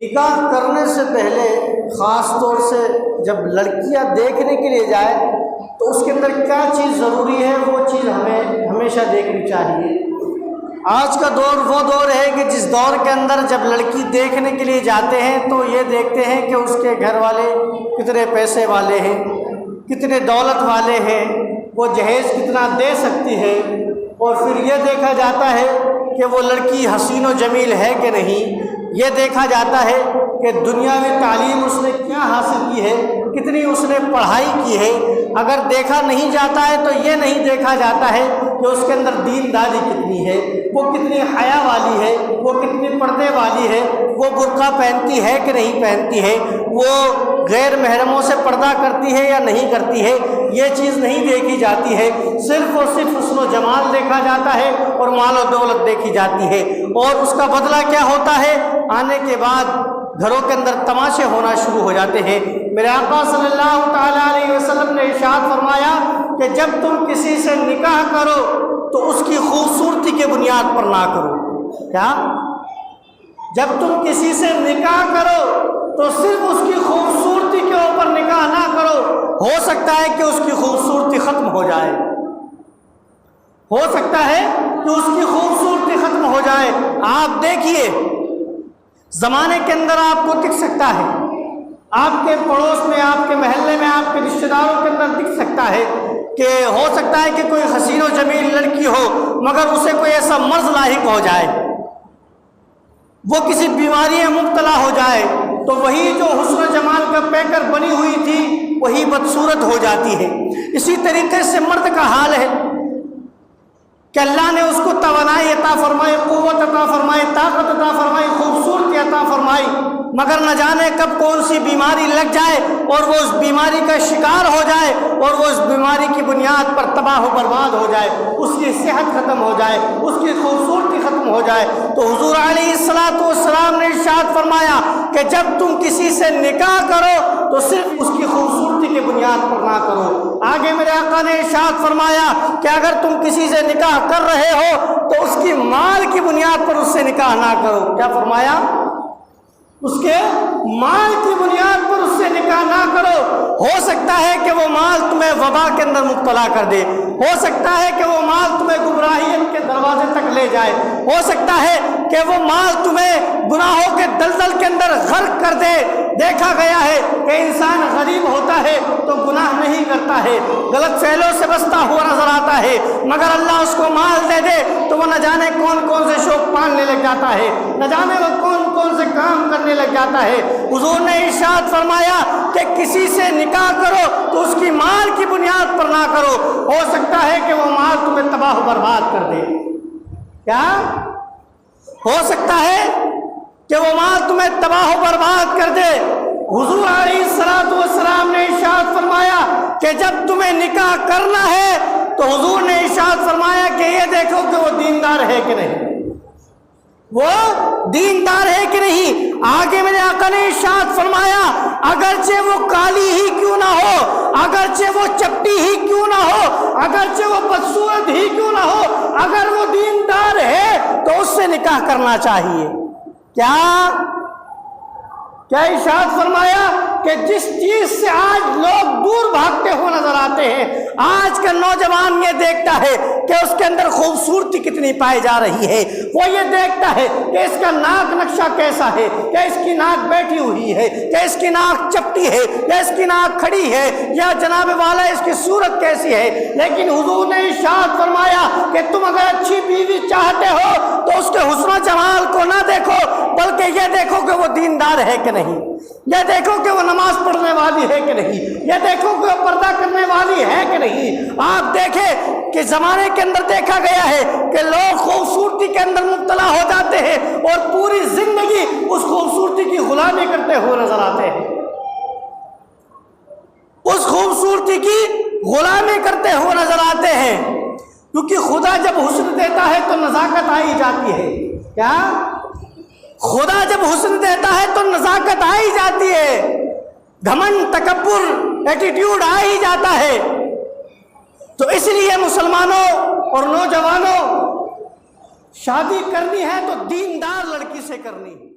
نکاح کرنے سے پہلے خاص طور سے جب لڑکیاں دیکھنے کے لیے جائے تو اس کے اندر کیا چیز ضروری ہے، وہ چیز ہمیں ہمیشہ دیکھنی چاہیے۔ آج کا دور وہ دور ہے کہ جس دور کے اندر جب لڑکی دیکھنے کے لیے جاتے ہیں تو یہ دیکھتے ہیں کہ اس کے گھر والے کتنے پیسے والے ہیں، کتنے دولت والے ہیں، وہ جہیز کتنا دے سکتی ہے، اور پھر یہ دیکھا جاتا ہے کہ وہ لڑکی حسین و جمیل ہے کہ نہیں، یہ دیکھا جاتا ہے کہ دنیاوی تعلیم اس نے کیا حاصل کی ہے، کتنی اس نے پڑھائی کی ہے۔ اگر دیکھا نہیں جاتا ہے تو یہ نہیں دیکھا جاتا ہے کہ اس کے اندر دینداری کتنی ہے، وہ کتنی حیا والی ہے، وہ کتنی پردے والی ہے، وہ برقع پہنتی ہے کہ نہیں پہنتی ہے، وہ غیر محرموں سے پردہ کرتی ہے یا نہیں کرتی ہے، یہ چیز نہیں دیکھی جاتی ہے۔ صرف اور صرف حسن و جمال دیکھا جاتا ہے اور مال و دولت دیکھی جاتی ہے، اور اس کا بدلہ کیا ہوتا ہے؟ آنے کے بعد گھروں کے اندر تماشے ہونا شروع ہو جاتے ہیں۔ میرے آقا صلی اللہ تعالیٰ علیہ وسلم نے ارشاد فرمایا کہ جب تم کسی سے نکاح کرو تو اس کی خوبصورتی کے بنیاد پر نہ کرو۔ کیا؟ جب تم کسی سے نکاح کرو تو صرف اس کی خوبصورتی کے اوپر نکاح نہ کرو، ہو سکتا ہے کہ اس کی خوبصورتی ختم ہو جائے، ہو سکتا ہے کہ اس کی خوبصورتی ختم ہو جائے۔ آپ دیکھیے زمانے کے اندر آپ کو دکھ سکتا ہے، آپ کے پڑوس میں، آپ کے محلے میں، آپ کے رشتہ داروں کے اندر دکھ سکتا ہے کہ ہو سکتا ہے کہ کوئی حسین و جمیل لڑکی ہو مگر اسے کوئی ایسا مرض لاحق ہو جائے، وہ کسی بیماری میں مبتلا ہو جائے، تو وہی جو حسن و جمال کا پیکر بنی ہوئی تھی وہی بدصورت ہو جاتی ہے۔ اسی طریقے سے مرد کا حال ہے کہ اللہ نے اس کو توانائی عطا فرمائی، قوت عطا فرمائی، طاقت عطا فرمائی، خوبصورتی عطا فرمائی، مگر نہ جانے کب کون سی بیماری لگ جائے اور وہ اس بیماری کا شکار ہو جائے اور وہ اس بیماری کی بنیاد پر تباہ و برباد ہو جائے، اس کی صحت ختم ہو جائے، اس کی خوبصورتی ختم ہو جائے۔ تو حضور علیہ السلام نے ارشاد فرمایا کہ جب تم کسی سے نکاح کرو تو صرف اس کی خوبصورتی کی بنیاد پر نہ کرو۔ آگے میرے آقا نے ارشاد فرمایا کہ اگر تم کسی سے نکاح کر رہے ہو تو اس کی مال کی بنیاد پر اس سے نکاح نہ کرو۔ کیا فرمایا؟ اس کے مال کی بنیاد پر اس سے نکاح نہ کرو، ہو سکتا ہے کہ وہ مال تمہیں وبا کے اندر مبتلا کر دے، ہو سکتا ہے کہ وہ مال تمہیں گمراہیت کے دروازے تک لے جائے، ہو سکتا ہے کہ وہ مال تمہیں گناہوں کے دلدل کے اندر غرق کر دے۔ دیکھا گیا ہے کہ انسان غریب ہوتا ہے تو گناہ نہیں کرتا ہے، غلط فعلوں سے بچتا ہوا نظر آتا ہے، مگر اللہ اس کو مال دے دے تو وہ نہ جانے کون کون سے شوق پالنے لگ جاتا ہے، نہ جانے وہ کون کون سے کام کرنے لگ جاتا ہے۔ حضور نے ارشاد فرمایا کہ کسی سے نکاح کرو تو اس کی مال کی بنیاد پر نہ کرو، ہو سکتا ہے کہ وہ مال تمہیں تباہ و برباد کر دے۔ کیا ہو سکتا ہے کہ وہ مال تمہیں تباہ و برباد کر دے؟ حضور علیہ السلام نے ارشاد فرمایا کہ جب تمہیں نکاح کرنا ہے تو حضور نے ارشاد فرمایا کہ یہ دیکھو کہ وہ دیندار ہے کہ نہیں، وہ دیندار ہے کہ نہیں۔ آگے میرے آقا نے ارشاد فرمایا اگرچہ وہ کالی ہی کیوں نہ ہو، اگرچہ وہ چپٹی ہی کیوں نہ ہو، اگرچہ وہ بدصورت ہی کیوں نہ ہو، اگر وہ دیندار ہے تو اس سے نکاح کرنا چاہیے۔ کیا ارشاد فرمایا کہ جس چیز سے آج لوگ دور بھاگتے ہوئے نظر آتے ہیں، آج کا نوجوان یہ دیکھتا ہے کہ اس کے اندر خوبصورتی کتنی پائی جا رہی ہے، وہ یہ دیکھتا ہے کہ اس کا ناک نقشہ کیسا ہے، کہ اس کی ناک بیٹھی ہوئی ہے، کہ اس کی ناک چپٹی ہے، یا اس کی ناک کھڑی ہے، یا جناب والا اس کی صورت کیسی ہے۔ لیکن حضور نے ارشاد فرمایا کہ تم اگر اچھی بیوی چاہتے ہو تو اس کے حسن و جمال کو نہ دیکھو بلکہ یہ دیکھو کہ وہ دیندار ہے کہ نہیں، یہ دیکھو کہ وہ نماز پڑھنے والی ہے کہ نہیں، یہ دیکھو کہ وہ پردہ کرنے والی ہے کہ نہیں۔ آپ دیکھیں کہ زمانے کے اندر دیکھا گیا ہے کہ لوگ خوبصورتی کے اندر مبتلا ہو جاتے ہیں اور پوری زندگی اس خوبصورتی کی غلامی کرتے ہوئے نظر آتے ہیں، اس خوبصورتی کی غلامی کرتے ہوئے نظر آتے ہیں، کیونکہ خدا جب حسن دیتا ہے تو نزاکت آئی جاتی ہے۔ کیا؟ خدا جب حسن دیتا ہے تو نزاکت آئی جاتی ہے، گھمنڈ، تکبر، ایٹیٹیوڈ آ ہی جاتا ہے۔ تو اس لیے مسلمانوں اور نوجوانوں، شادی کرنی ہے تو دیندار لڑکی سے کرنی ہے۔